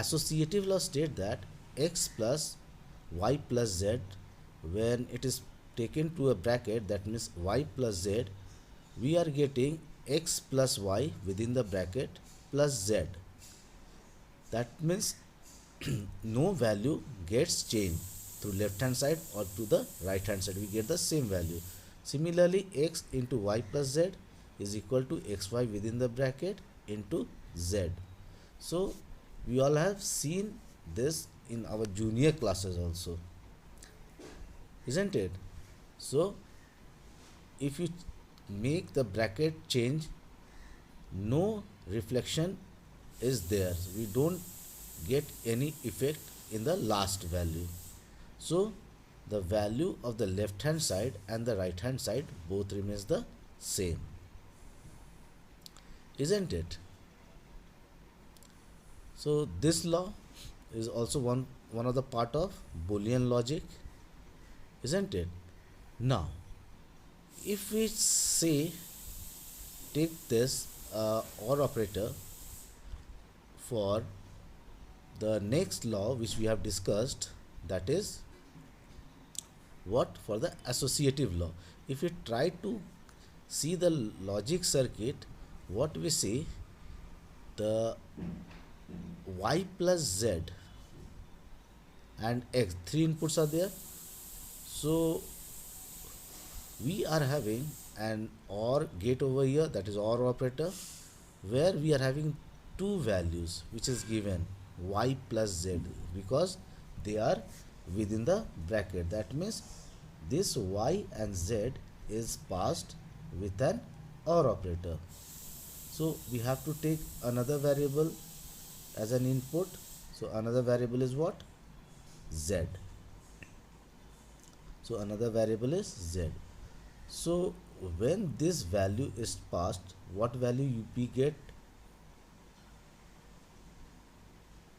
associative law states that x plus y plus z, when it is taken to a bracket, that means y plus z, we are getting x plus y within the bracket plus z. That means no value gets changed through left hand side or to the right hand side, we get the same value. Similarly, x into y plus z is equal to xy within the bracket into z. So we all have seen this in our junior classes also, isn't it? So if you make the bracket change, no reflection is there, we don't get any effect in the last value. So the value of the left hand side and the right hand side both remains the same, isn't it? So this law is also one of the part of Boolean logic, isn't it? Now if we say take this OR operator for the next law which we have discussed, that is what, for the associative law. If we try to see the logic circuit, what we see, the y plus z and x, three inputs are there. So we are having an OR gate over here, that is OR operator, where we are having two values which is given y plus z, because they are within the bracket. That means this y and z is passed with an OR operator. So we have to take another variable as an input. So another variable is what? Z. So another variable is z. So when this value is passed, what value we get?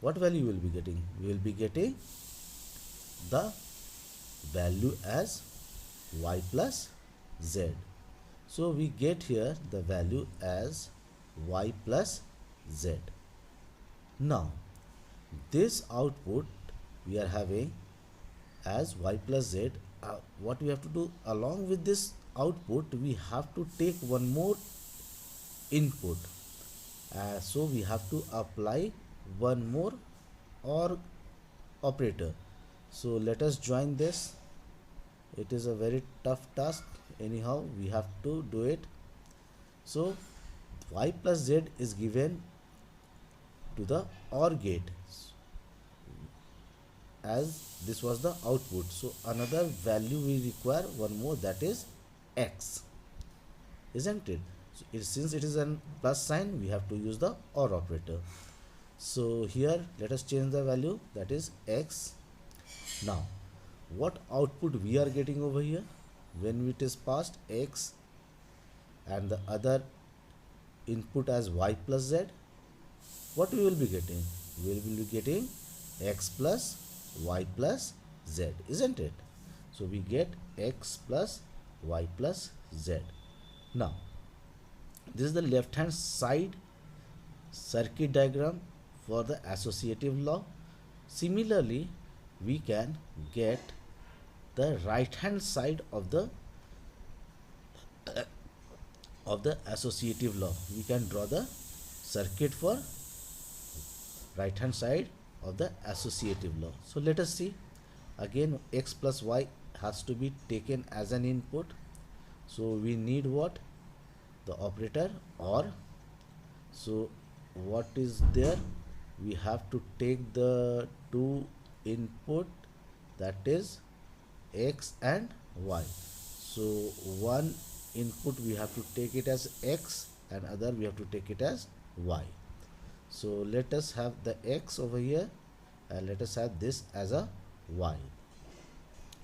What value will be getting? We will be getting the value as y plus z. So we get here the value as y plus z. Now this output we are having as y plus z. What we have to do, along with this output we have to take one more input. So we have to apply one more OR operator. So let us join this. It is a very tough task, anyhow we have to do it. So y plus z is given to the OR gate as this was the output. So another value we require one more, that is x, isn't it? So since it is a plus sign, we have to use the OR operator. So here let us change the value, that is x. Now what output we are getting over here when it is passed x and the other input as y plus z? What we will be getting? We will be getting x plus y plus z, isn't it? So we get x plus y plus z. Now this is the left hand side circuit diagram for the associative law. Similarly, we can get the right hand side of the associative law. We can draw the circuit for right hand side of the associative law. So let us see. Again, x plus y has to be taken as an input. So we need what? The operator OR. So what is there? We have to take the two input, that is x and y. So one input we have to take it as x and other we have to take it as y. So let us have the x over here and let us have this as a y.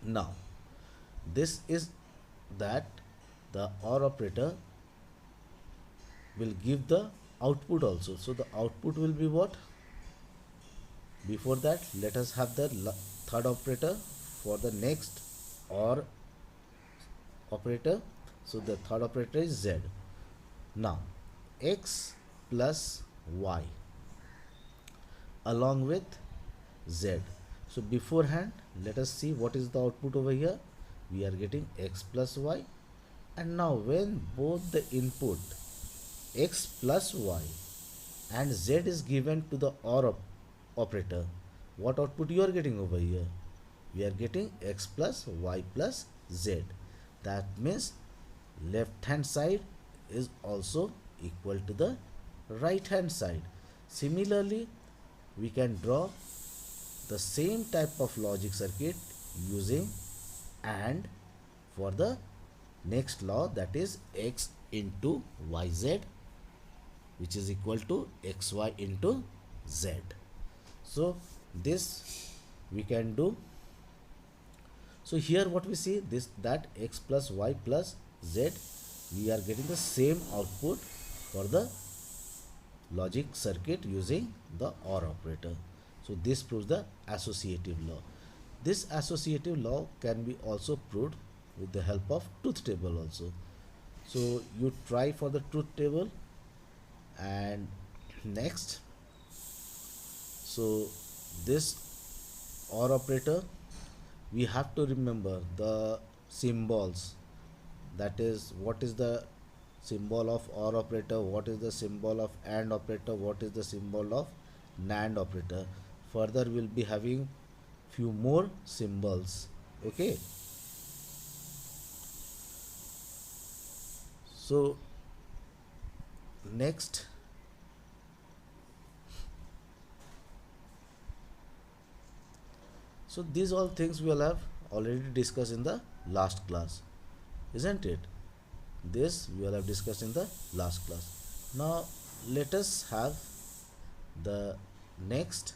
Now this is that the OR operator will give the output also. So the output will be what? Before that, let us have the third operator for the next OR operator. So the third operator is z. Now x plus y. along with z. So beforehand, let us see what is the output over here. We are getting x plus y, and now when both the input x plus y and z is given to the operator, what output you are getting over here? We are getting x plus y plus z. That means left hand side is also equal to the right hand side. Similarly, we can draw the same type of logic circuit using AND for the next law, that is x into yz, which is equal to xy into z. So this we can do. So here what we see, this that x plus y plus z, we are getting the same output for the logic circuit using the OR operator. So this proves the associative law. This associative law can be also proved with the help of truth table also. So you try for the truth table, and next, so this OR operator, we have to remember the symbols. That is, what is the symbol of OR operator, what is the symbol of AND operator, what is the symbol of NAND operator. Further we'll be having few more symbols. Okay, so next, so these all things we will have already discussed in the last class, isn't it? This we will have discussed in the last class. Now let us have the next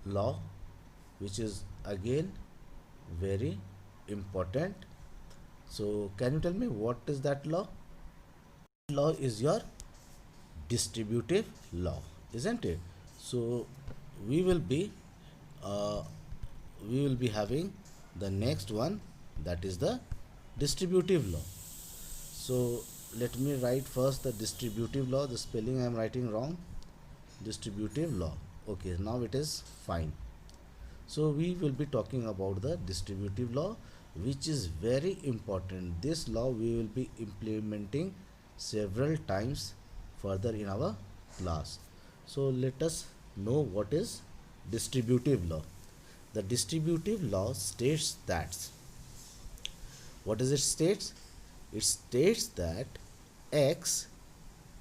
law, which is again very important. So can you tell me what is that law? Law is your distributive law, isn't it? So we will be uh, having the next one, that is the distributive law. So let me write first the distributive law. The spelling I am writing wrong. Distributive law. Okay, now it is fine. So we will be talking about the distributive law, which is very important. This law we will be implementing several times further in our class. So let us know what is distributive law. The distributive law states that, what is it states? It states that x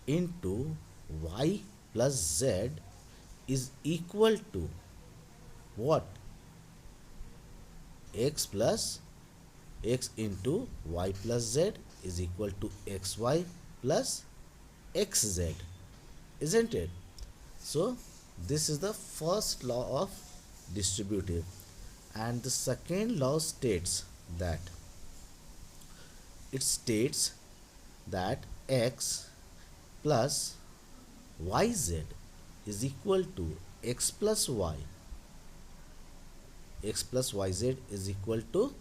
into y plus z is equal to what? X plus x into y plus z is equal to xy plus xz, isn't it? So this is the first law of distributive, and the second law states that, it states that x plus yz is equal to x plus y. X plus yz is equal to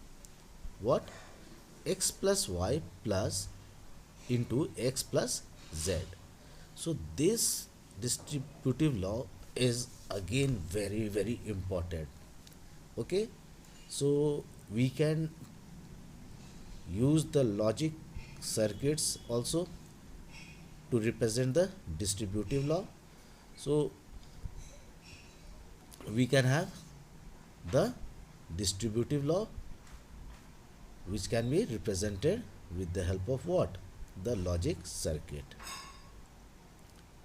what? X plus y plus into x plus z. So this distributive law is again very important. Okay, so we can use the logic circuits also to represent the distributive law. So we can have the distributive law, which can be represented with the help of what? The logic circuit,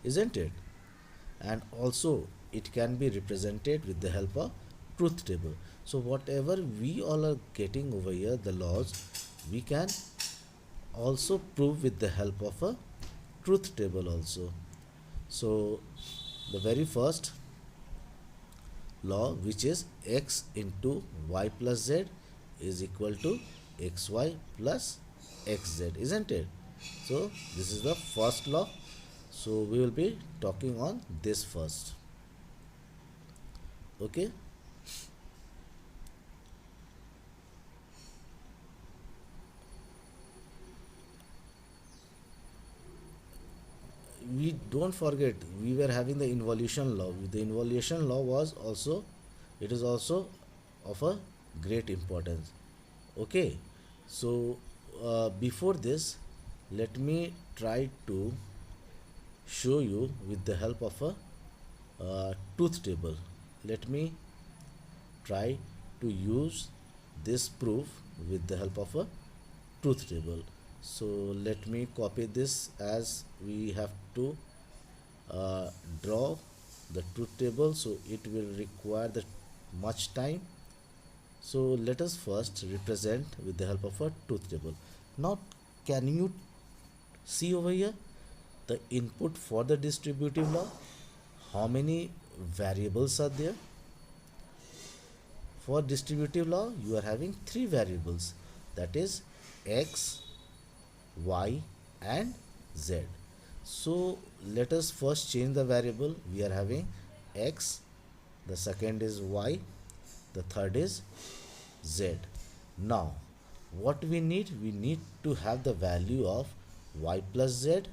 isn't it? And also it can be represented with the help of truth table. So whatever we all are getting over here, the laws, we can also prove with the help of a truth table also. So the very first law, which is x into y plus z is equal to xy plus xz, isn't it? So this is the first law. So we will be talking on this first. Okay, we don't forget we were having the involution law. The involution law was also, it is also of a great importance. Okay, so before this, let me try to show you with the help of a truth table. Let me try to use this proof with the help of a truth table. So let me copy this, as we have to draw the truth table, so it will require the much time. So let us first represent with the help of a truth table. Now can you see over here the input for the distributive law? How many variables are there? For distributive law, you are having three variables, that is x, y and z. So let us first change the variable. We are having x, the second is y, the third is z. Now what we need to have the value of y plus z,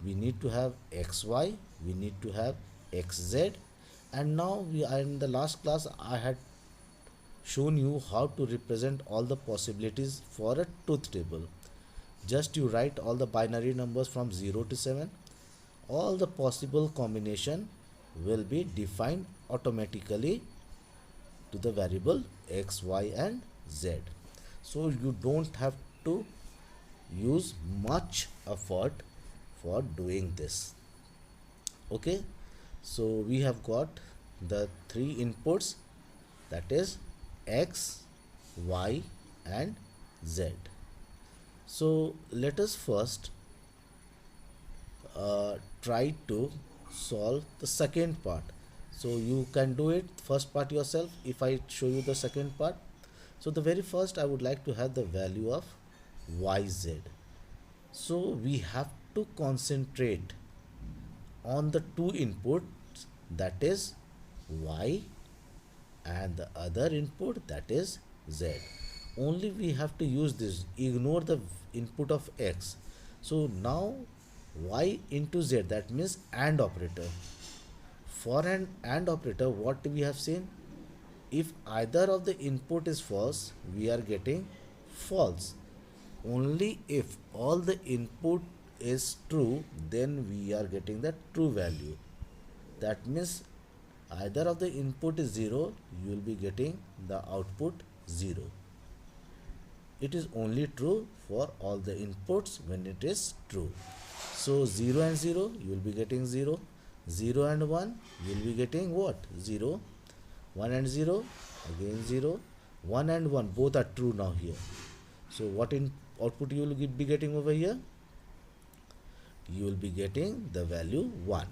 we need to have xy, we need to have xz. And now we are in the last class, I had shown you how to represent all the possibilities for a truth table. Just you write all the binary numbers from 0 to 7. All the possible combination will be defined automatically to the variable x, y and z. So you don't have to use much effort for doing this. Okay, so we have got the three inputs, that is x, y and z. So let us first try to solve the second part. So you can do it first part yourself if I show you the second part. So the very first, I would like to have the value of yz. So we have to concentrate on the two inputs, that is y, and the other input, that is z. Only we have to use this, ignore the input of x. So now y into z, that means AND operator. For an AND operator, what we have seen, if either of the input is false, we are getting false. Only if all the input is true, then we are getting the true value. That means either of the input is 0, you will be getting the output 0. It is only true for all the inputs when it is true. So 0 and 0, you will be getting 0. 0 and 1, you will be getting what? 0. 1 and 0, again 0. 1 and 1, both are true now here. So what in output you will be getting over here? You will be getting the value 1.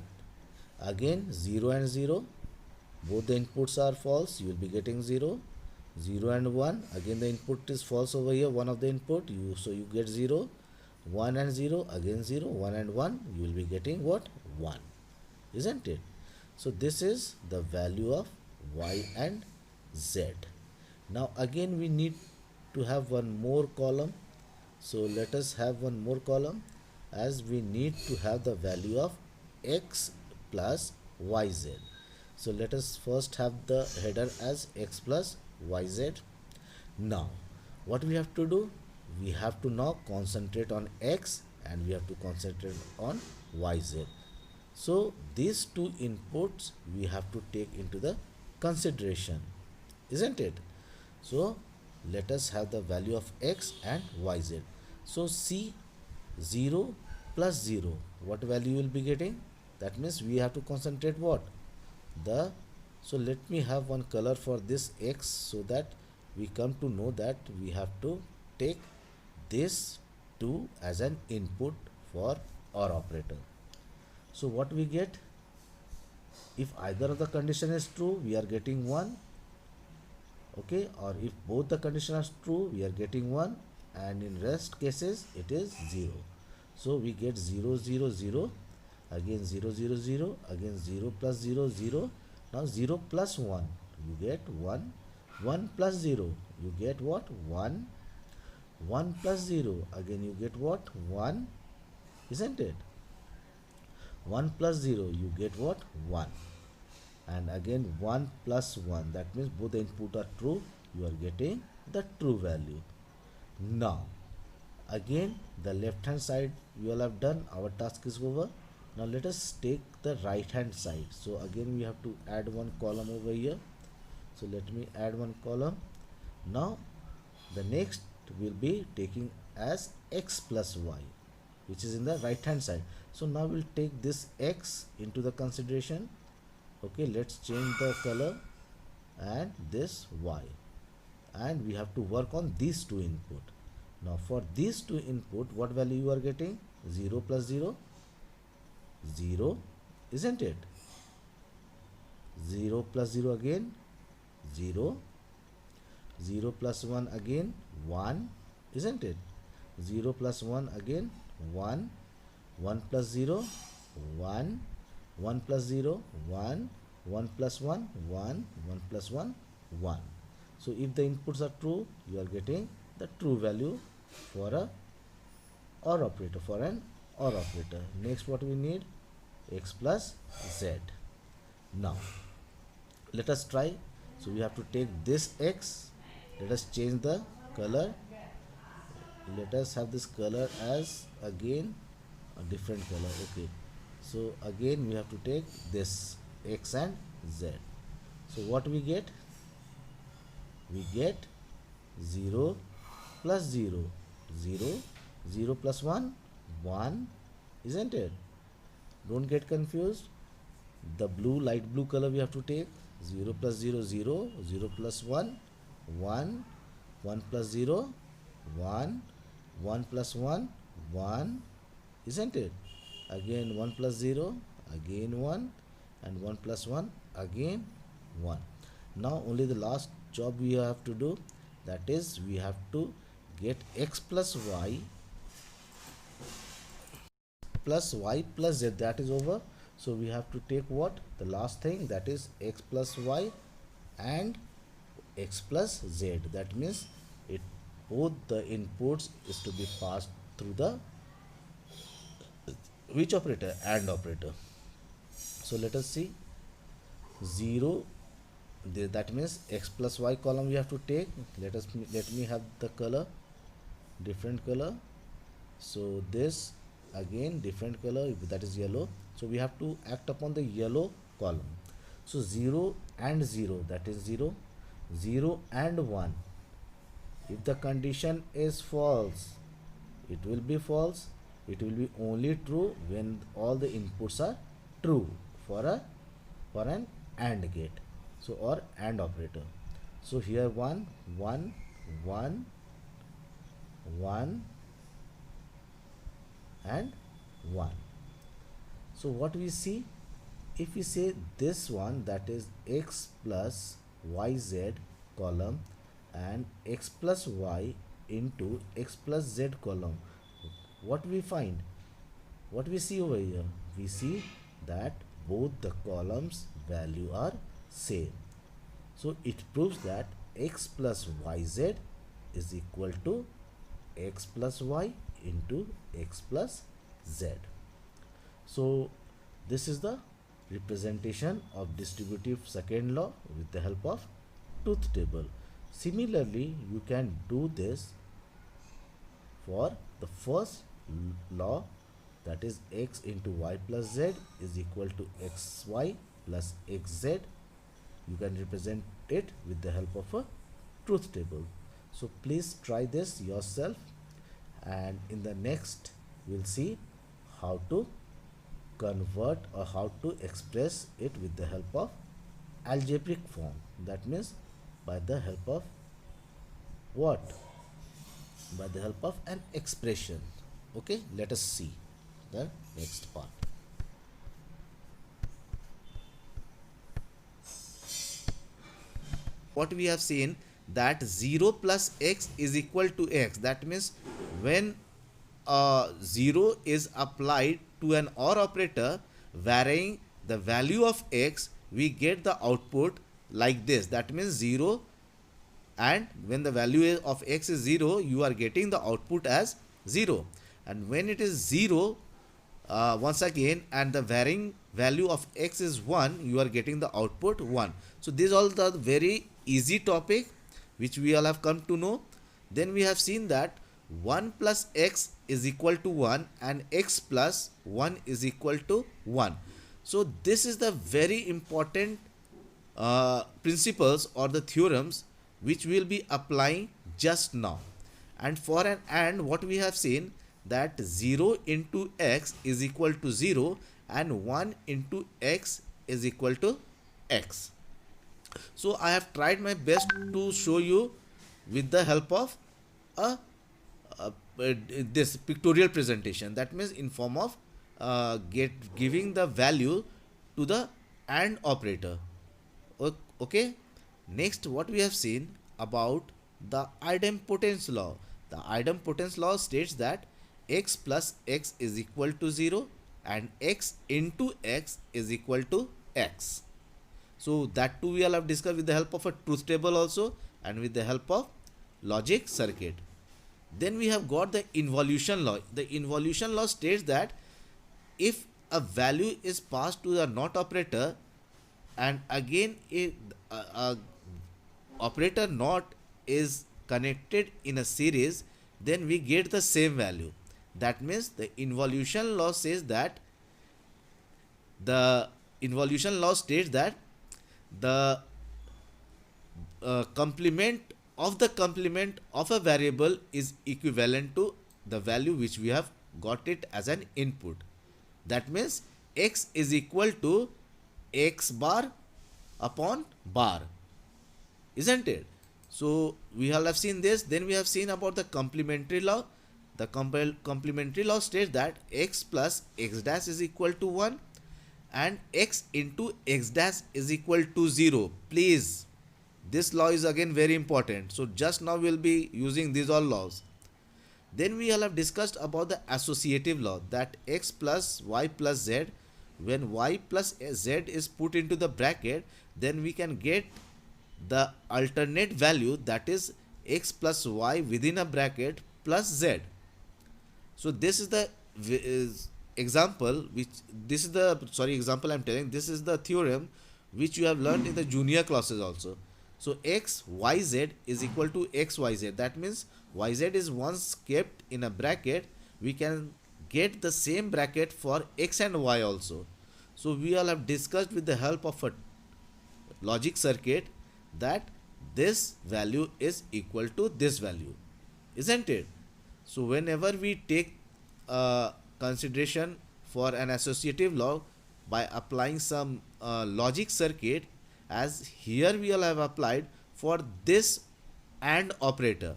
Again 0 and 0, both the inputs are false, you will be getting 0. 0 and 1, again the input is false over here, one of the input, so you get 0. 1 and 0, again 0. 1 and 1, you will be getting what? 1, isn't it? So this is the value of y and z. Now again we need to have one more column. So let us have one more column, as we need to have the value of x plus yz. So let us first have the header as x plus yz. Now what we have to do, we have to now concentrate on x and we have to concentrate on yz. So these two inputs we have to take into the consideration, isn't it? So let us have the value of x and yz. So see, 0 plus 0, what value you will be getting? That means we have to concentrate what? So let me have one color for this x, so that we come to know that we have to take this 2 as an input for OR operator. So what we get? If either of the condition is true, we are getting 1. Okay, or if both the conditions are true, we are getting 1, and in rest cases it is 0. So we get 0 0 0, again 0 0 0, again 0 plus 0 0. Now 0 plus 1, you get 1. 1 plus 0, you get what? 1. 1 plus 0, again you get what? 1, isn't it? 1 plus 0, you get what? 1. And again 1 plus 1, that means both the input are true, you are getting the true value. Now again the left hand side we all have done, our task is over. Now let us take the right hand side. So again we have to add one column over here. So let me add one column. Now the next will be taking as x plus y, which is in the right hand side. So now we'll take this x into the consideration. Okay, let's change the color and this y, and we have to work on these two input. Now for these two input, what value you are getting? 0 plus 0, 0, isn't it? 0 plus 0 again, 0, 0 plus 1 again, 1, isn't it? 0 plus 1 again, 1, 1 plus 0, 1, 1 plus 0, 1, 1 plus 1, 1, 1 plus 1, 1. So if the inputs are true, you are getting the true value for a OR operator, for an OR operator. Next what we need? X plus Z. Now let us try. So we have to take this x, let us change the color, let us have this color as again a different color. Okay, so again we have to take this x and z. So what we get? We get 0 plus 0, 0, 0 plus 1, 1, isn't it? Don't get confused. The blue, light blue color we have to take. 0 plus 0, 0, 0 plus 1, 1, 1 plus 0, 1, 1 plus 1, 1, isn't it? Again 1 plus 0, again 1, and 1 plus 1, again 1. Now only the last job we have to do, that is we have to get x plus y plus y plus z, that is over. So we have to take what? The last thing, that is x plus y and x plus z. That means it both the inputs is to be passed through the which operator? AND operator. So let us see. 0, that means x plus y column we have to take. Let me have the color, different color. So this again different color, that is yellow. So we have to act upon the yellow column. So 0 and 0, that is 0, 0 and 1. If the condition is false, it will be false. It will be only true when all the inputs are true for an AND gate. So or AND operator. So here 1, 1, 1, 1 and 1. So what we see, if we say this one, that is x plus yz column and x plus y into x plus z column, what we find? What we see over here? We see that both the columns value are same. So it proves that x plus yz is equal to x plus y into x plus z. So this is the representation of distributive second law with the help of truth table. Similarly, you can do this for the first law, that is x into y plus z is equal to xy plus xz. You can represent it with the help of a truth table. So please try this yourself, and in the next we'll see how to convert or how to express it with the help of algebraic form. That means by the help of what? By the help of an expression. Okay, let us see the next part. What we have seen, that 0 plus x is equal to x. That means when 0 is applied to an OR operator varying the value of x, we get the output like this. That means 0, and when the value of x is 0, you are getting the output as 0. And when it is 0, once again, and the varying value of x is 1, you are getting the output 1. So these all the very easy topic which we all have come to know. Then we have seen that 1 plus x is equal to 1 and x plus 1 is equal to 1. So this is the very important principles or the theorems which we will be applying just now. And for an and, what we have seen, that 0 into x is equal to 0 and 1 into x is equal to x. So I have tried my best to show you with the help of a, this pictorial presentation, that means in form of giving the value to the AND operator. Okay. Next, what we have seen about the idempotence law. The idempotence law states that x plus x is equal to 0 and x into x is equal to x. So that too we all have discussed with the help of a truth table also and with the help of logic circuit. Then we have got the involution law. The involution law states that if a value is passed to the NOT operator and again a operator NOT is connected in a series, then we get the same value. That means the involution law says that the involution law states that the complement of a variable is equivalent to the value which we have got it as an input. That means x is equal to x bar upon bar, isn't it? So we all have seen this. Then we have seen about the complementary law. The complementary law states that x plus x dash is equal to 1 and x into x dash is equal to 0. Please, this law is again very important. So just now we will be using these all laws. Then we all have discussed about the associative law, that x plus y plus z, when y plus z is put into the bracket, then we can get the alternate value, that is x plus y within a bracket plus z. So this is the example which this is the example I'm telling. This is the theorem which you have learned in the junior classes also. So x yz is equal to x yz. That means yz is once kept in a bracket, we can get the same bracket for x and y also. So we all have discussed with the help of a logic circuit that this value is equal to this value, isn't it? So whenever we take consideration for an associative law by applying some logic circuit, as here we all have applied for this AND operator,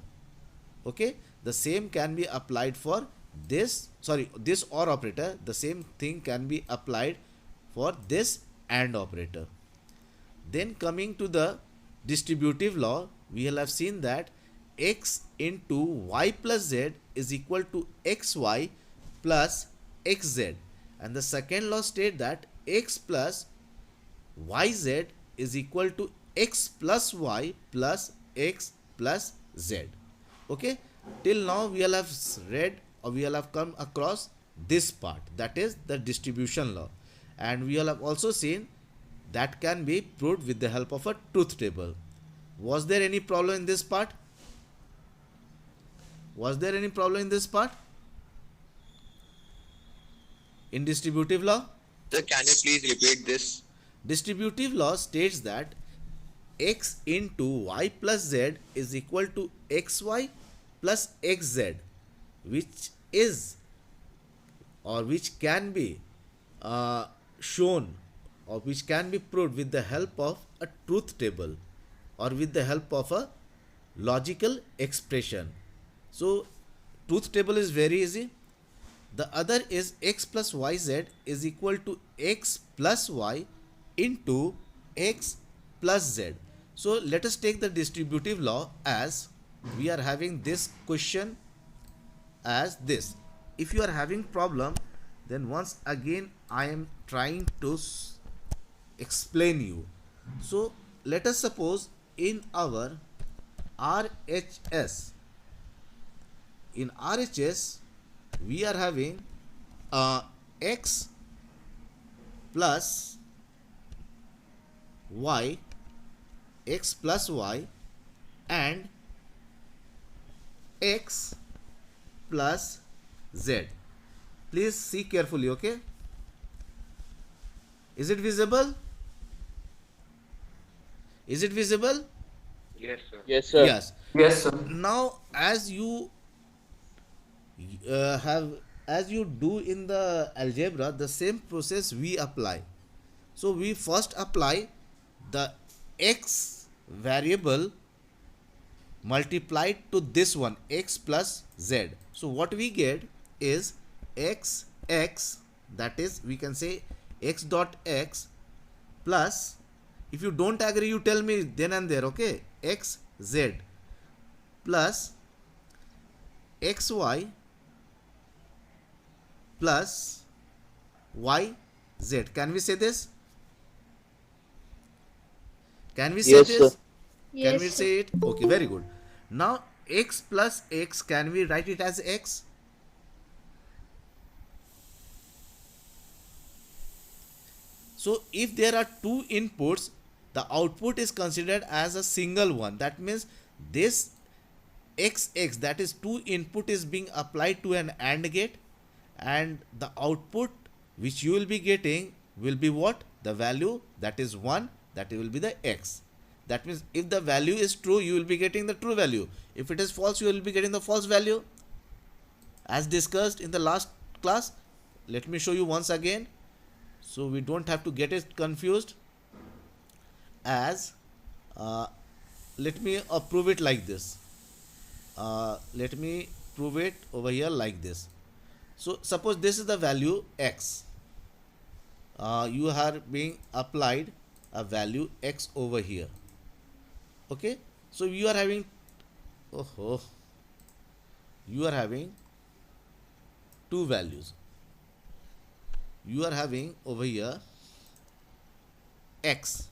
okay, the same can be applied for this OR operator. The same thing can be applied for this AND operator. Then coming to the distributive law, we will have seen that x into y plus z is equal to xy plus xz, and the second law states that x plus yz is equal to x plus y plus x plus z. Okay, till now we all have read or we all have come across this part, that is the distribution law, and we all have also seen that can be proved with the help of a truth table. Was there any problem in this part? Was there any problem in this part? In distributive law? Sir, can you please repeat this? Distributive law states that x into y plus z is equal to xy plus xz, which is or which can be shown or which can be proved with the help of a truth table or with the help of a logical expression. So truth table is very easy. The other is x plus yz is equal to x plus y into x plus z. So let us take the distributive law as we are having this question as this. If you are having problem, then once again I am trying to explain you. So let us suppose in our RHS, we are having x plus y, x plus y, and x plus z. Please see carefully, okay? Is it visible? Is it visible? Yes, sir. Yes, sir. Yes. Yes, sir. Now, as you have, as you do in the algebra, the same process we apply. So we first apply the x variable multiplied to this one, x plus z. So what we get is x, that is, we can say x dot x plus, if you don't agree, you tell me then and there, okay, x z plus xy plus y z. Can we say this? Can we say Yes, this? sir. Can we say it? Okay, very good. Now x plus x, can we write it as x? So if there are two inputs, the output is considered as a single one. That means this xx, that is two input, is being applied to an AND gate, and the output which you will be getting will be what? The value that is 1, that will be the x. That means if the value is true, you will be getting the true value. If it is false, you will be getting the false value. As discussed in the last class, let me show you once again so we don't have to get it confused. As let me prove it like this. Let me prove it over here like this. So suppose this is the value x. You are being applied a value x over here. Okay, so you are having, you are having two values. You are having over here x.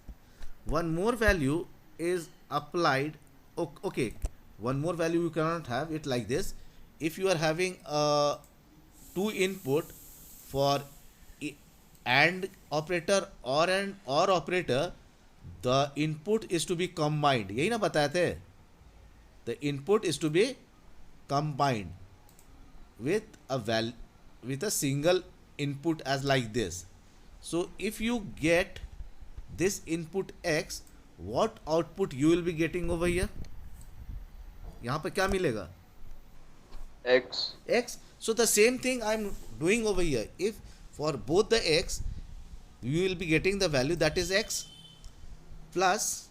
One more value is applied. Okay, one more value you cannot have it like this. If you are having a two input for AND operator or an OR operator, the input is to be combined. यही ना बताए थे? The input is to be combined with a single input as like this. So if you get this input x, what output you will be getting over here? यहाँ पे क्या मिलेगा? X. X. So the same thing I am doing over here. If for both the x, you will be getting the value that is x plus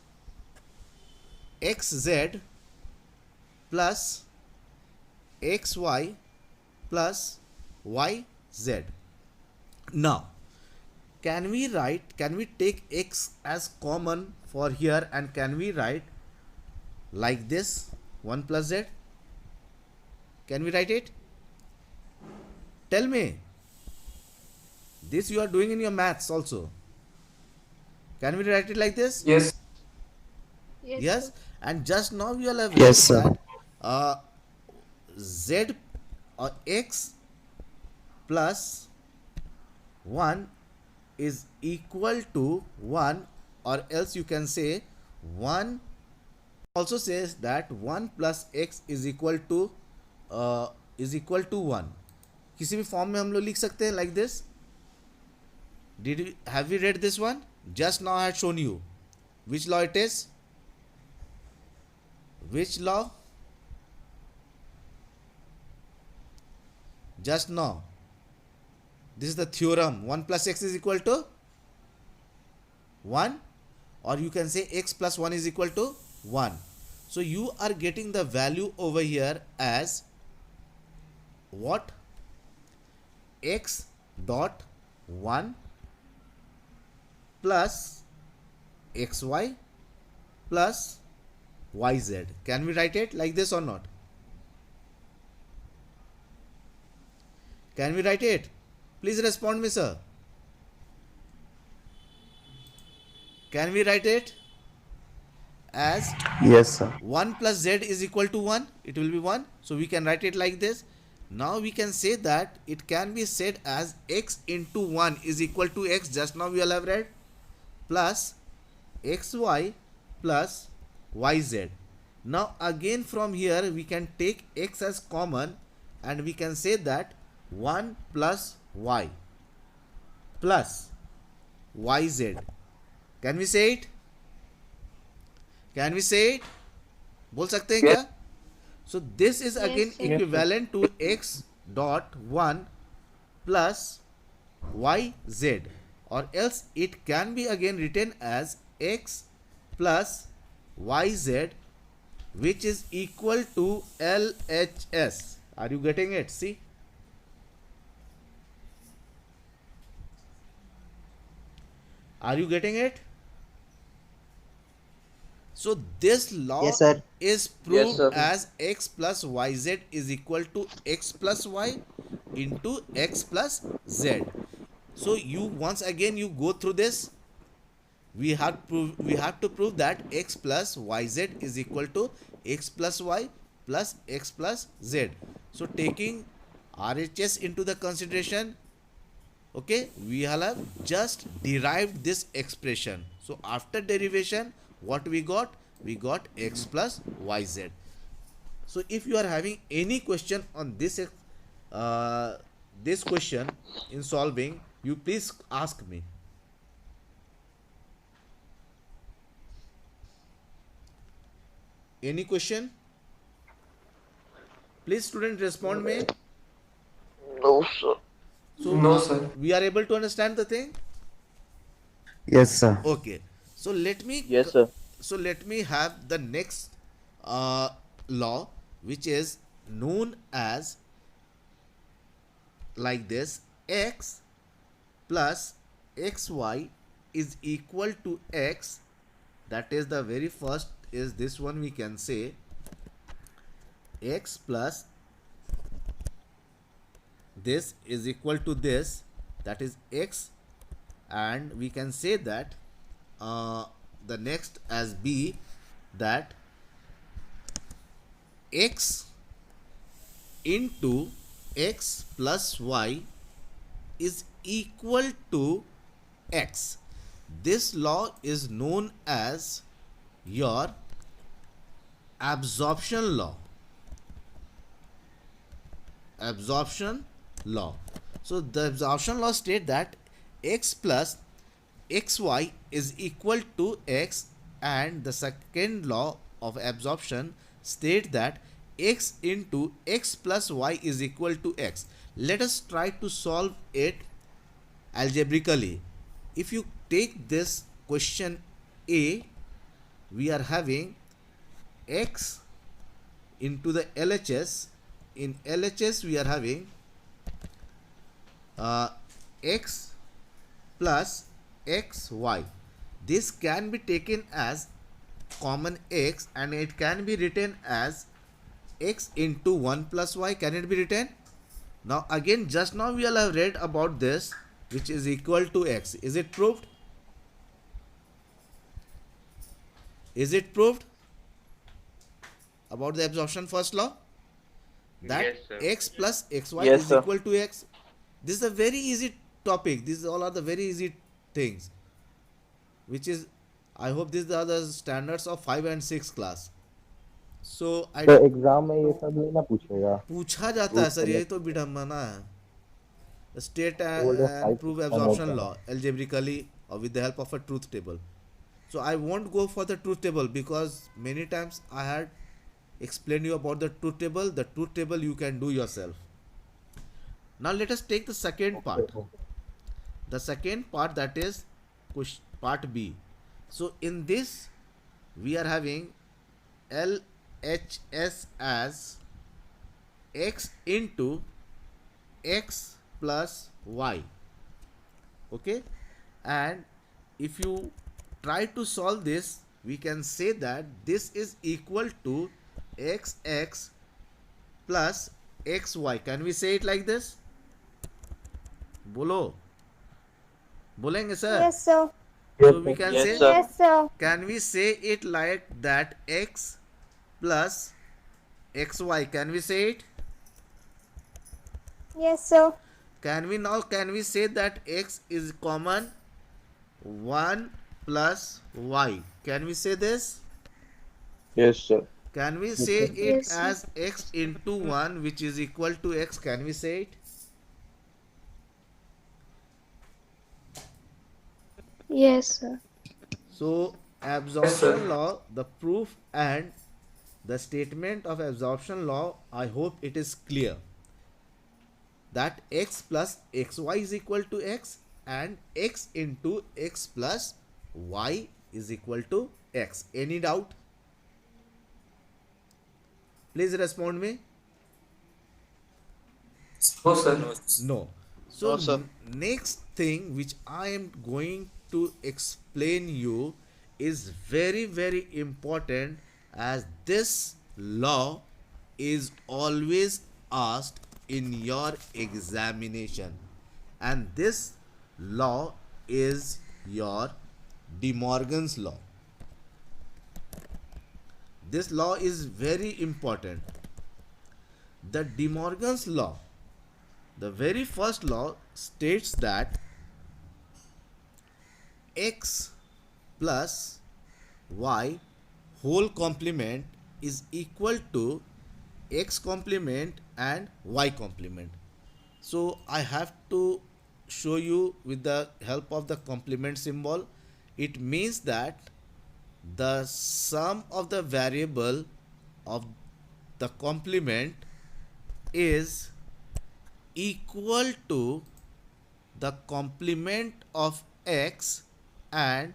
xz plus xy plus yz. Now, can we take x as common for here, and can we write like this 1 plus z? Can we write it? Tell me. This you are doing in your maths also. Can we write it like this? Yes. Yes. And just now you all have Yes, read sir. that z or x plus 1 is equal to 1, or else you can say 1 also says that 1 plus x is equal to 1. किसी भी form में हम लोग लिख सकते हैं like this. Have we read this one? Just now I had shown you. Which law it is? Which law? Just now. This is the theorem. 1 plus x is equal to 1, or you can say x plus 1 is equal to 1. So you are getting the value over here as what? X dot 1 plus xy plus yz. Can we write it like this or not? Can we write it? Please respond me, sir. Can we write it as Yes, sir. 1 plus z is equal to 1? It will be 1. So we can write it like this. Now we can say that it can be said as x into 1 is equal to x, just now we all have read, plus xy plus yz. Now again from here we can take x as common and we can say that 1 plus y plus yz. Can we say it? Can we say it? बोल सकते हैं Yes. क्या? So this is again Yes, sir. equivalent to x dot 1 plus yz, or else it can be again written as x plus yz, which is equal to LHS. Are you getting it? See, are you getting it? So this law Yes, sir. is proved sir. as x plus yz is equal to x plus y into x plus z. So you once again you go through this. We have to prove that x plus yz is equal to x plus y plus x plus z. So taking RHS into the consideration, okay, we have just derived this expression. So after derivation, what we got? We got x plus yz. So if you are having any question on this question in solving, you please ask me. Any question? Please student respond me. No, sir. So No, sir. we are able to understand the thing. Yes, sir. Okay. So let me Yes, sir. so let me have the next law, which is known as like this: x plus xy is equal to x. That is the very first is this one. We can say x plus this is equal to this, that is x, and we can say that the next as b, that x into x plus y is equal to x. This law is known as your absorption law. Absorption law. So the absorption law state that x plus xy is equal to x, and the second law of absorption state that x into x plus y is equal to x. Let us try to solve it algebraically. If you take this question A, we are having x into the LHS. In LHS we are having x plus xy. This can be taken as common x and it can be written as x into 1 plus y. Can it be written? Now again, just now we all have read about this, which is equal to x. Is it proved? Is it proved about the absorption first law? That Yes, sir. x plus xy Yes, is sir. equal to x. This is a very easy topic. These all are the very easy things, which is, I hope these are the standards of 5 and 6 class. So I तो exam में ये सब नहीं ना पूछेगा पूछा जाता है सर, यही तो विडम्बना है. State बोल रहे and 5 prove कम absorption होता है. law algebraically or with the help of a truth table. So I won't go for the truth table because many times I had explained you about the truth table. The truth table you can do yourself. Now let us take the second part. The second part, that is part B. So in this we are having LHS as x into x plus y. Okay, and if you try to solve this, we can say that this is equal to xx plus xy. Can we say it like this? बोलो, बोलेंगे sir? Yes, sir. So we can Yes, say, sir. Yes, sir. can we say it like that x plus xy? Can we say it? Yes, sir. Can we say that x is common 1 plus y? Can we say this? Yes, sir. Can we Yes, say sir. it Yes, sir. as x into 1 which is equal to x? Can we say it? Yes, sir. So, absorption law, the proof and the statement of absorption law, I hope it is clear that x plus xy is equal to x and x into x plus y is equal to x. Any doubt? Please respond me. No, sir. No. So No, sir. next thing which I am going to explain you is very very important, as this law is always asked in your examination, and this law is your De Morgan's law. This law is very important. The De Morgan's law, the very first law states that x plus y whole complement is equal to x complement and y complement. So I have to show you with the help of the complement symbol. It means that the sum of the variable of the complement is equal to the complement of x and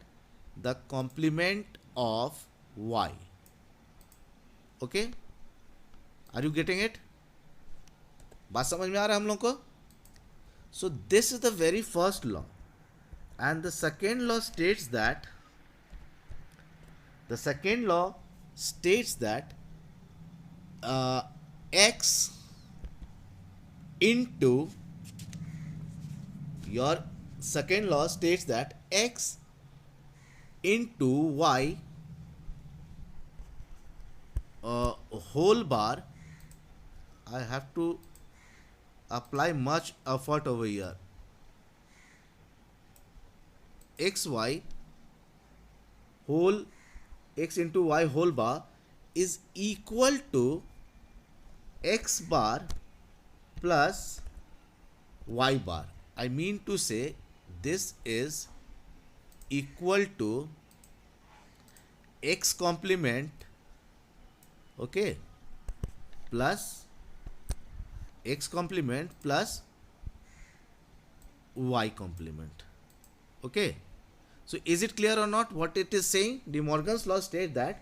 the complement of y. Okay, are you getting it? बात समझ में आ रहा है हम लोग को? So this is the very first law, and the second law states that x into your second law states that x into y whole bar. I have to apply much effort over here. Xy whole x into y whole bar is equal to x bar plus y bar. I mean to say this is equal to x complement, okay, plus x complement plus y complement. Okay, so is it clear or not what it is saying? De Morgan's law states that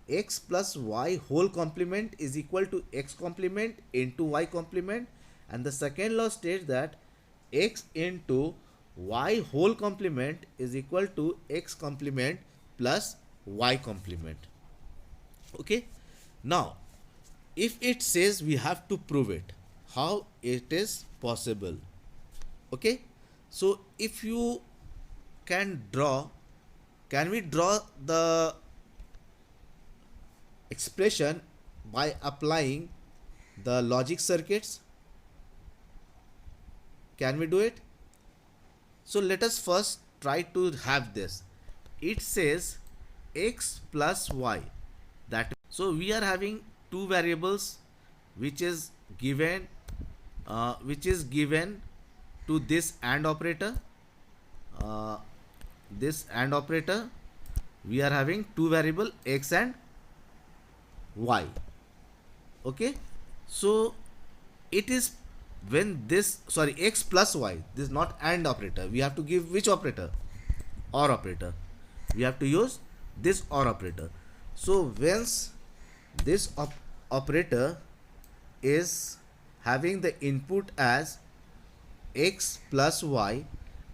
x plus y whole complement is equal to x complement into y complement, and the second law states that x into y whole complement is equal to x complement plus y complement. Okay, now if it says we have to prove it, how it is possible? Okay, so if you can we draw the expression by applying the logic circuits? Can we do it? So let us first try to have this. It says x plus y, that so we are having two variables which is given to this AND operator. This AND operator, we are having two variable x and y. Okay, so it is when this, sorry, x plus y, this is not AND operator, we have to give which operator? OR operator. We have to use this OR operator. So once this operator is having the input as x plus y,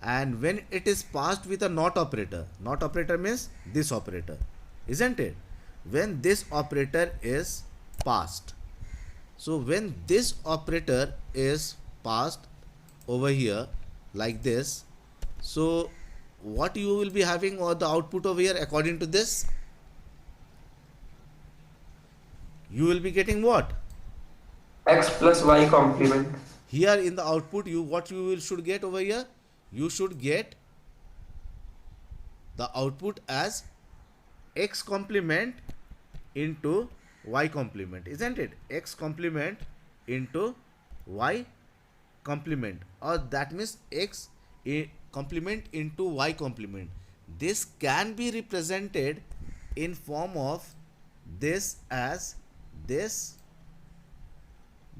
and when it is passed with a NOT operator means this operator, isn't it? When this operator is passed, so when this operator is passed over here like this, so what you will be having, or the output over here according to this, you will be getting what? X plus Y complement. here in the output, should get over here, you should get the output as x complement into y complement, isn't it? X complement into y complement, or that means x complement into y complement. This can be represented in form of this as this,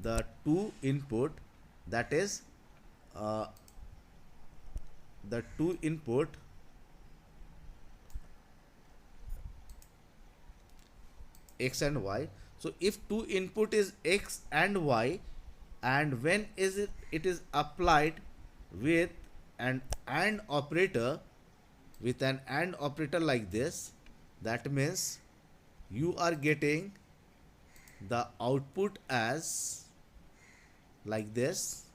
the two input, that is the two input x and y. So if two input is x and y, and when it is applied with an AND operator, like this, that means you are getting the output as like this.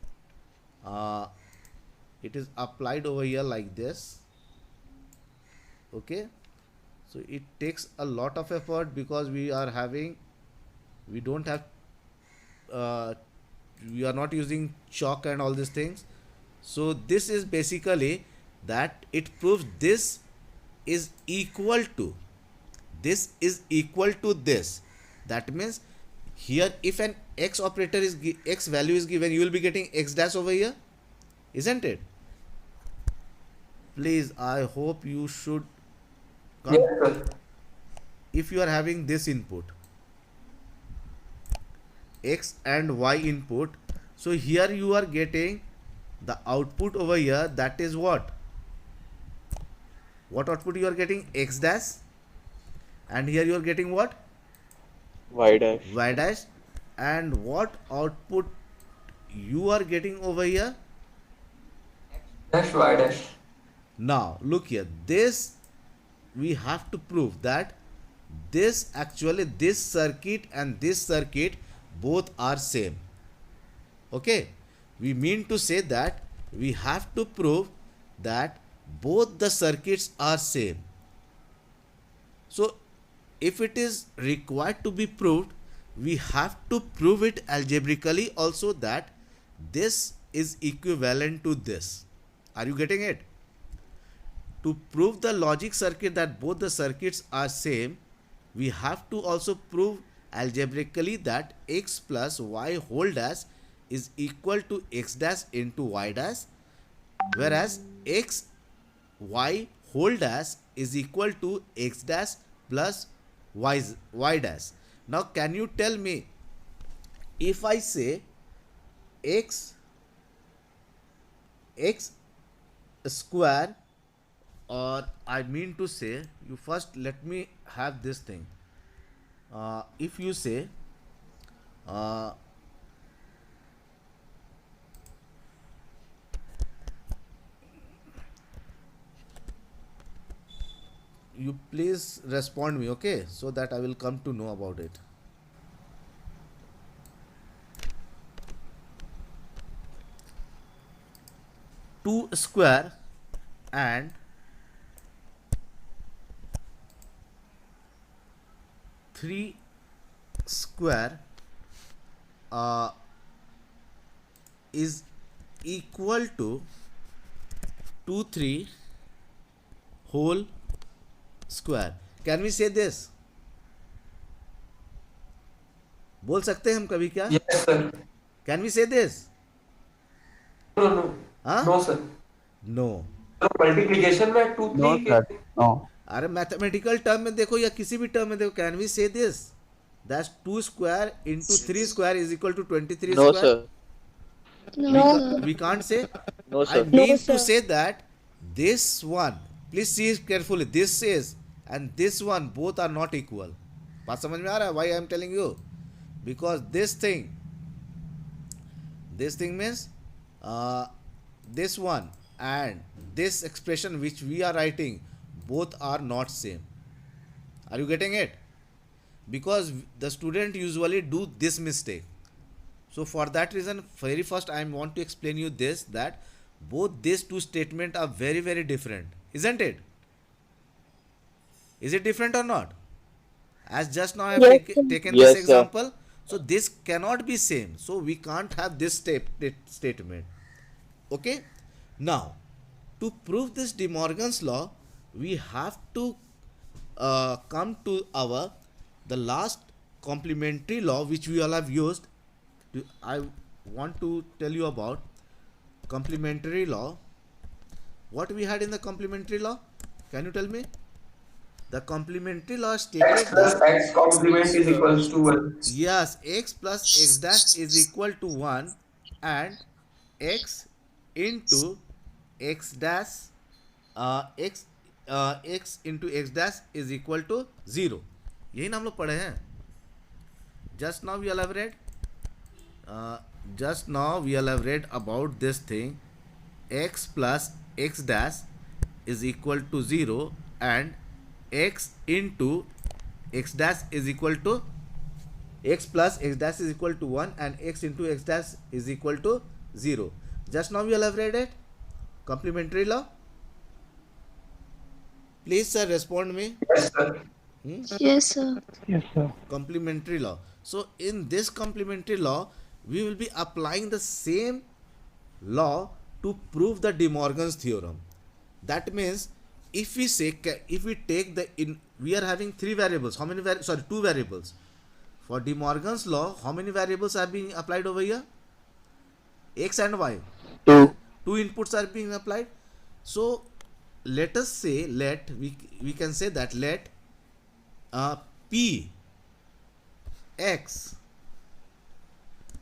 It is applied over here like this. Okay, so it takes a lot of effort because we are not using chalk and all these things. So this is basically that it proves this is equal to this. That means here if an x operator is x value is given, you will be getting x dash over here, isn't it? Please, I hope you should come. Yes, sir. If you are having this input, x and y input, so here you are getting the output over here, that is what output you are getting? X dash. And here you are getting what? Y dash. Y dash. And what output you are getting over here? Dash Y dash. Now look here, this we have to prove that this circuit and this circuit both are same. Okay, we mean to say that we have to prove that both the circuits are same. So if it is required to be proved, we have to prove it algebraically also, that this is equivalent to this. Are you getting it? To prove the logic circuit that both the circuits are same, we have to also prove algebraically that x plus y whole dash is equal to x dash into y dash, whereas x y whole dash is equal to x dash plus y dash. Now can you tell me, if I say x square, or I mean to say, you first let me have this thing. If you say you please respond me, okay, so that I will come to know about it. Two square and three square is equal to 2 3 whole square. Can we say this? बोल सकते हैं हम कभी क्या? Yes, sir. Can we say this? No. Huh? No, sir. No. So multiplication में 2 3 No, sir. No. अरे mathematical term में देखो या किसी भी टर्म में देखो, कैन वी से this, that's 2 square into 3 square is equal to 23 No, square? sir. No. We can't say. No, I sir. mean No, to sir. say that this one, please see it carefully, this says and this one both are not equal. बात समझ में आ रहा है? Why I am telling you? Because this thing means this one and this expression which we are writing, both are not same. Are you getting it? Because the student usually do this mistake. So for that reason, very first I want to explain you this, that both these two statements are very, very different, isn't it? Is it different or not? As just now I have Yes, taken Yes, this sir. example, So this cannot be same. So we can't have this statement. Okay. Now, to prove this De Morgan's law, we have to come to the last complementary law which we all have used. I want to tell you about complementary law. What we had in the complementary law? Can you tell me? The complementary law stated X plus that X complement is equals to 1. yes, x plus x dash is equal to 1 and x into x dash x into x dash is equal to 0. यही ना हम लोग पढ़े हैं. Just now we all have read. Just now we all have read about this thing. X plus x dash is equal to 0 and x into x dash is equal to x plus x dash is equal to 1 and x into x dash is equal to 0. Just now we all have read it. Complementary law. Please sir respond me. Yes, sir. Yes, sir. Yes, sir. Complementary law. So in this complementary law we will be applying the same law to prove the De Morgan's theorem. That means if we take we are having three variables. How many two variables. For De Morgan's law, how many variables are being applied over here? X and Y. Two. Two inputs are being applied. So let us say we can say that let P X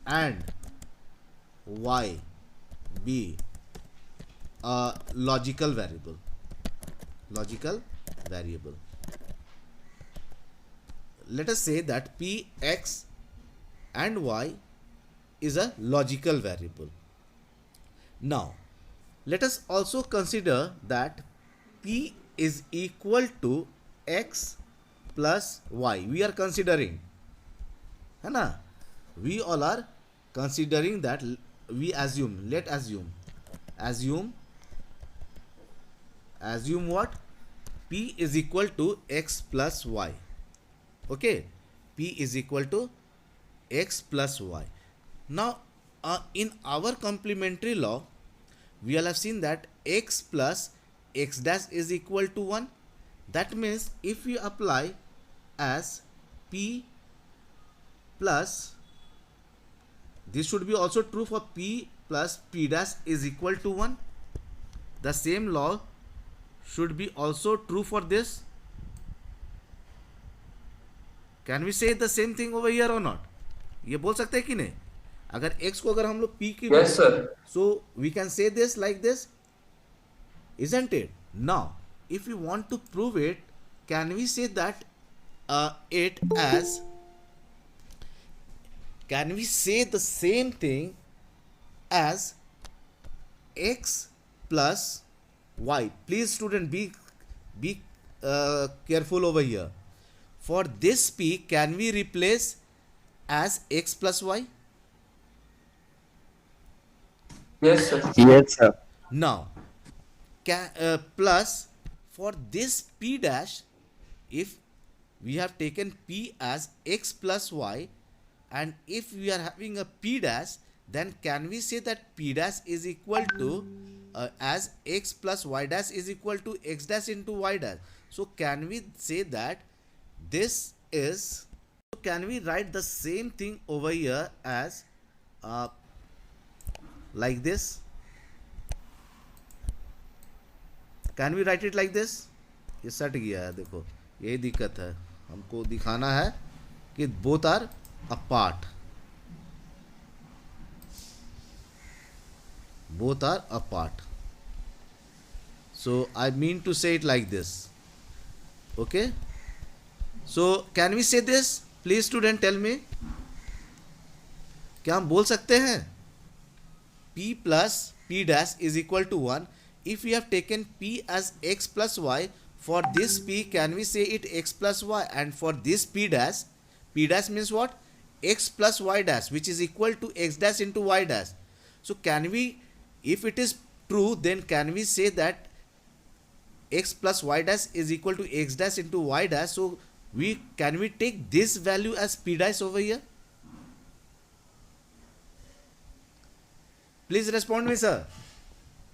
and Y be a logical variable. Let us say that P, X and Y is a logical variable. Now, let us also consider that P is equal to X plus Y. We are considering, है ना? We all are considering that. We assume. Let assume. Assume what? P is equal to X plus Y. Okay, P is equal to X plus Y. Now, in our complementary law, we all have seen that X plus X dash is equal to 1. That means if we apply as P plus, this should be also true for P plus P dash is equal to 1. The same law should be also true for this. Can we say the same thing over here or not? ये बोल सकते हैं कि नहीं? अगर x को अगर हम लोग p की, Yes, sir. so we can say this like this, isn't it? Now, if we want to prove it, can we say that can we say the same thing as x plus y? Please student, be careful over here. For this p, can we replace as x plus y? Yes, sir. Yes, sir. Now, plus for this p dash, if we have taken p as x plus y, and if we are having a p dash, then can we say that p dash is equal to as x plus y dash is equal to x dash into y dash? So can we say that this is, so can we write the same thing over here as like this? Can we write it like this? ये सट गया है, देखो यही दिक्कत है. हमको दिखाना है कि both are apart. Both are apart. So I mean to say it like this. Okay. So can we say this? Please student tell me. क्या हम बोल सकते हैं? P plus P dash is equal to 1. If we have taken P as x plus y, for this P can we say it x plus y, and for this P dash means what? X plus y dash, which is equal to x dash into y dash. So can we, if it is true, then can we say that x plus y dash is equal to x dash into y dash? So can we take this value as P dash over here? Please respond me, sir.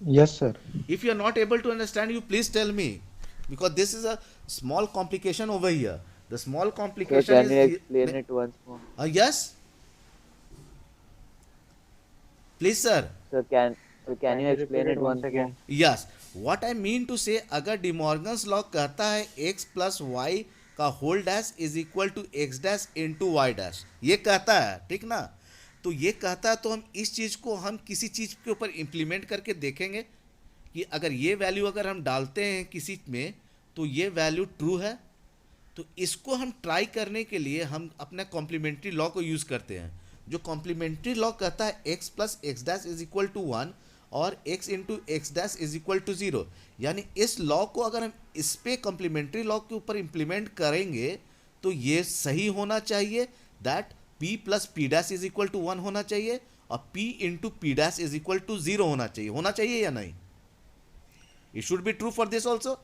Yes, sir. If you are not able to understand, you please tell me, because this is a small complication over here. The small Sir, complication can is you explain it once more? yes, please, sir. Sir, can you explain it once again? Yes what I mean to say, अगर De Morgan's law कहता है x plus y का whole dash is equal to x dash into y dash, ये कहता है, ठीक ना? तो ये कहता है, तो हम इस चीज़ को हम किसी चीज़ के ऊपर इम्प्लीमेंट करके देखेंगे कि अगर ये वैल्यू अगर हम डालते हैं किसी में तो ये वैल्यू ट्रू है। तो इसको हम ट्राई करने के लिए हम अपना कॉम्प्लीमेंट्री लॉ को यूज़ करते हैं, जो कॉम्प्लीमेंट्री लॉ कहता है x plus x dash is equal to 1 और x into x dash is equal to 0। यानी इस लॉ को अगर हम इस पे कॉम्प्लीमेंट्री लॉ के ऊपर इम्प्लीमेंट करेंगे तो ये सही होना चाहिए, that p plus p dash is equal to 1 होना चाहिए और p into p dash is equal to 0 होना चाहिए या नहीं? It should be true for this also.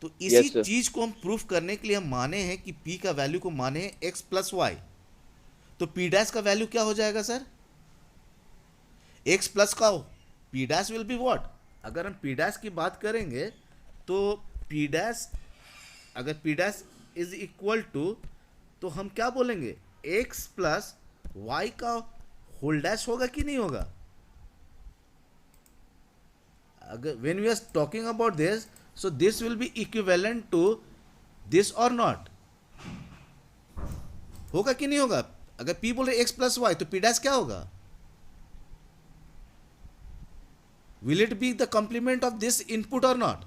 तो इसी Yes, sir. चीज को हम प्रूफ करने के लिए हम माने हैं कि p का वैल्यू को माने हैं x प्लस वाई, तो p डैश का वैल्यू क्या हो जाएगा सर? x प्लस का p dash will be what? अगर हम p डैश की बात करेंगे तो p डैश, अगर p dash is equal to, तो हम क्या बोलेंगे, x प्लस वाई का होल डैश होगा कि नहीं होगा? अगर when we are talking about this, so this will be equivalent to this or not? होगा कि नहीं होगा? अगर p बोल रहे x प्लस वाई तो p डैश क्या होगा? Will it be the complement of this input or not?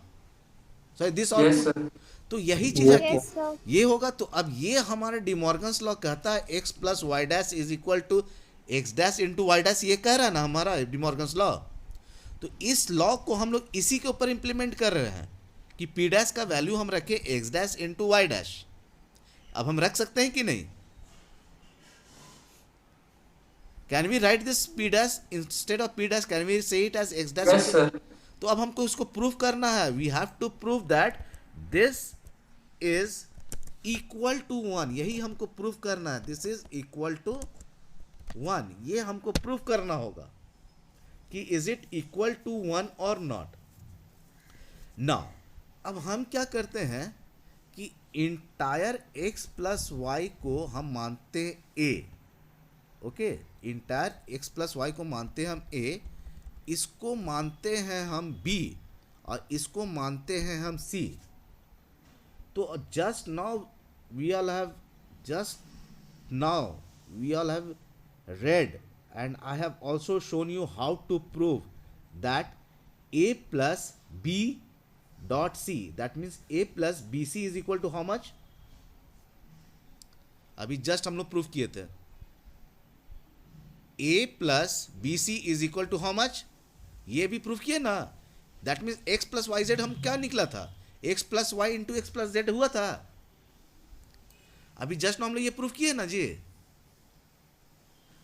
Sorry, this or Yes, sir. तो यही चीज है कि Yes, sir. ये होगा। तो अब ये हमारे डिमॉर्गन्स लॉ कहता है x plus y dash is equal to x dash into y dash, ये कह रहा है ना हमारा डिमॉर्गन्स लॉ। तो इस लॉ को हम लोग इसी के ऊपर इंप्लीमेंट कर रहे हैं कि p डैश का वैल्यू हम रखें x dash into y dash. अब हम रख सकते हैं कि नहीं? Can we write this p dash instead of p dash, can we say it as x dash? Yes, sir. तो अब हमको इसको प्रूव करना है, we have to prove that this is equal to 1। यही हमको प्रूव करना है, दिस इज इक्वल टू 1। ये हमको प्रूव करना होगा कि इज इट इक्वल टू 1 और नॉट। नाउ अब हम क्या करते हैं कि इंटायर x प्लस वाई को हम मानते हैं a, okay, entire x plus y को मानते हैं हम a, इसको मानते हैं हम b और इसको मानते हैं हम c। तो just now we all have read and I have also shown you how to prove that a plus b dot c, that means a plus bc is equal to how much? अभी just हम लोग proof किए थे, a plus bc is equal to how much? ये भी proof किए ना, that means x plus y z हम क्या निकला था, x plus y into x plus z हुआ था। अभी जस्ट नाउ हम लोग ये प्रूफ किए ना जी,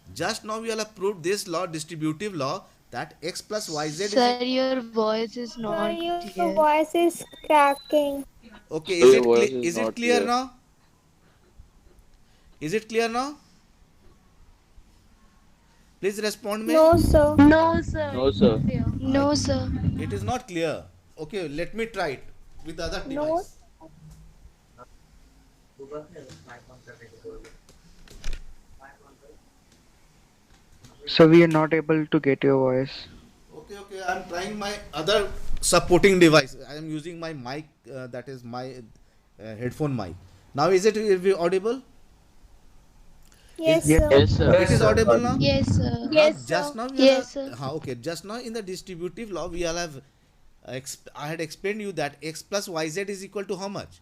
just now we all have proved this law, distributive law, that x plus yz is Sir, your voice is Sir, not your clear. voice is cracking. okay. Your Is it voice is is it not clear clear. now? Is it clear now? Please respond me. No, sir. No, sir. No, sir. No, sir. It is not clear. Okay, let me try it with the other No. device. So we are not able to get your voice. Okay, I'm trying my other supporting device. I am using my mic, that is my headphone mic. Now is it audible? Yes, Yes. sir. Yes, sir. It is audible now? Yes, sir. Yes, Just sir. now we Yes, have, sir. okay, just now in the distributive law we all have I had explained you that x plus yz is equal to how much?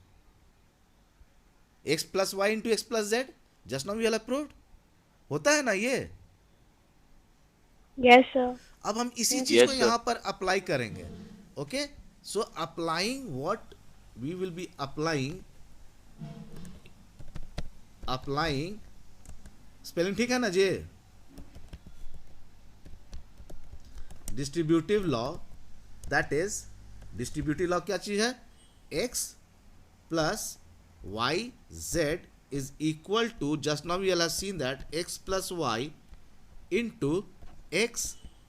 X plus y into x plus z. Just now we all have proved. होता है ना ये? Yes, sir. अब हम इसी Yes, चीज को sir. यहाँ पर अप्लाई करेंगे, okay? So applying what we will be applying spelling ठीक है ना जी? Distributive law, that is distributive law क्या चीज है? x plus y z is equal to, just now we all have seen that x plus y into x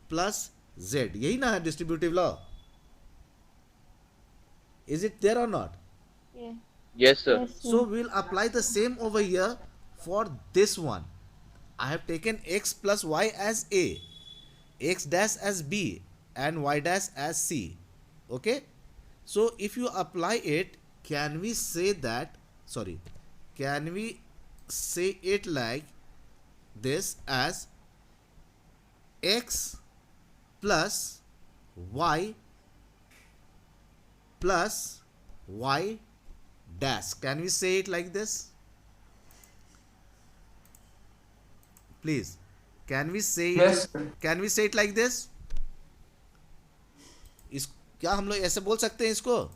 plus z, यही ना है distributive law? Is it there or not? Yes, sir. So we will apply the same over here for this one. I have taken x plus y as a, x dash as b, and y dash as c. Okay? So if you apply it, can we say that, sorry, can we say it like this as x plus y plus y dash? Can we say it like this? Please, can we say Yes, it, sir. can we say it like this? इस क्या हम लोग ऐसे बोल सकते हैं इसको?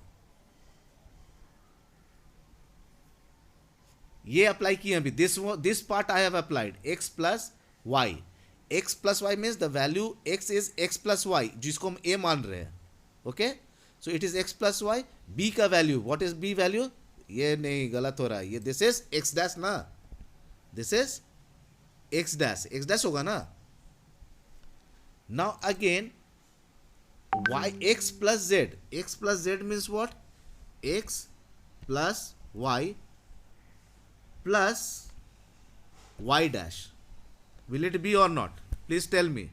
ये अप्लाई किए अभी, this part I have applied, x plus y. x plus y means the value x is x plus y, जिसको हम a मान रहे हैं. Okay, so it is x plus y. b का value, what is b value? ये नहीं, गलत हो रहा है, ये दिस इज x डैश ना, दिस इज x डैश होगा ना. Now again y, x plus z means what? x plus y plus y dash. Will it be or not? Please tell me.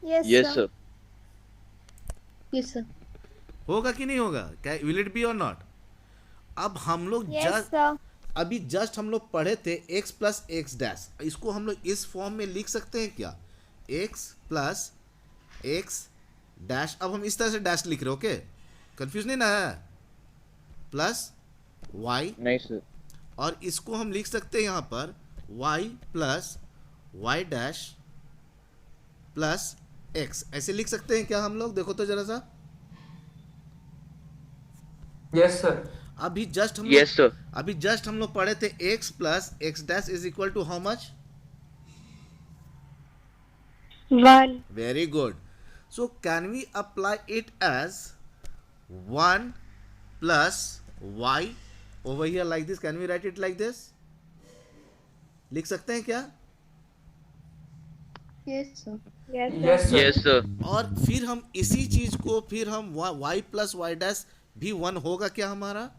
Yes, sir. Yes, sir. होगा कि नहीं होगा? Will it be or not? अब हम लोग Yes, sir. अभी just हम लोग पढ़े थे x प्लस एक्स डैश, इसको हम लोग इस फॉर्म में लिख सकते हैं क्या? x plus x dash. अब हम इस तरह से डैश लिख रहे, ओके, कंफ्यूज नहीं ना है? प्लस y, नहीं सर. और इसको हम लिख सकते हैं यहाँ पर y plus y dash plus x. ऐसे लिख सकते हैं क्या हम लोग? देखो तो जरा सा. Yes, sir. अभी जस्ट हम Yes, sir. अभी जस्ट हम लोग पढ़े थे x plus x dash is equal to how much? 1. Very good. So can we apply it as 1 plus y over here like this? Can we write it like this? लिख सकते हैं क्या? Yes, sir. Yes, sir. Yes, sir. Yes, sir. और फिर हम इसी चीज को फिर हम y प्लस वाई डैश भी 1 होगा क्या हमारा?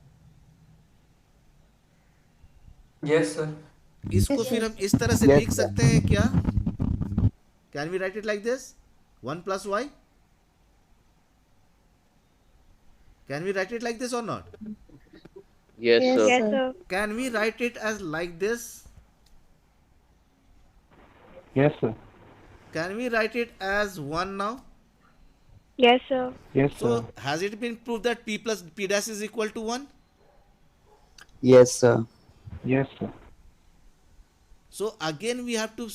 Yes, sir. इसको फिर हम इस तरह से Yes, लिख sir. सकते हैं क्या? Can we write it like this? 1 plus y? Can we write it like this or not? Yes, Yes, sir. Yes, sir. Can we write it as like this? Yes, sir. Can we write it as 1 now? Yes, sir. Yes, So has it been proved that p plus p dash is equal to 1? Yes, sir. Yes, sir. So again we have to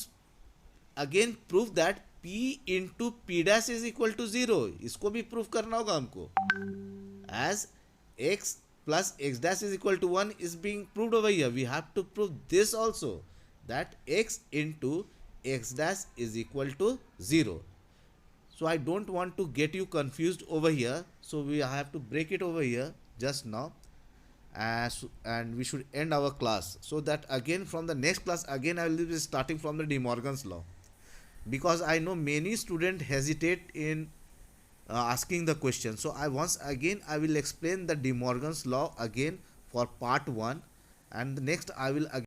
again prove that p into p dash is equal to 0. इसको भी prove करना होगा हमको. As x plus x dash is equal to 1 is being proved over here. We have to prove this also, that x into x dash is equal to 0. So I don't want to get you confused over here. So we have to break it over here just now. And we should end our class, so that again from the next class again I will be starting from the De Morgan's law, because I know many students hesitate in asking the question. So I will explain the De Morgan's law again for part 1, and the next I will again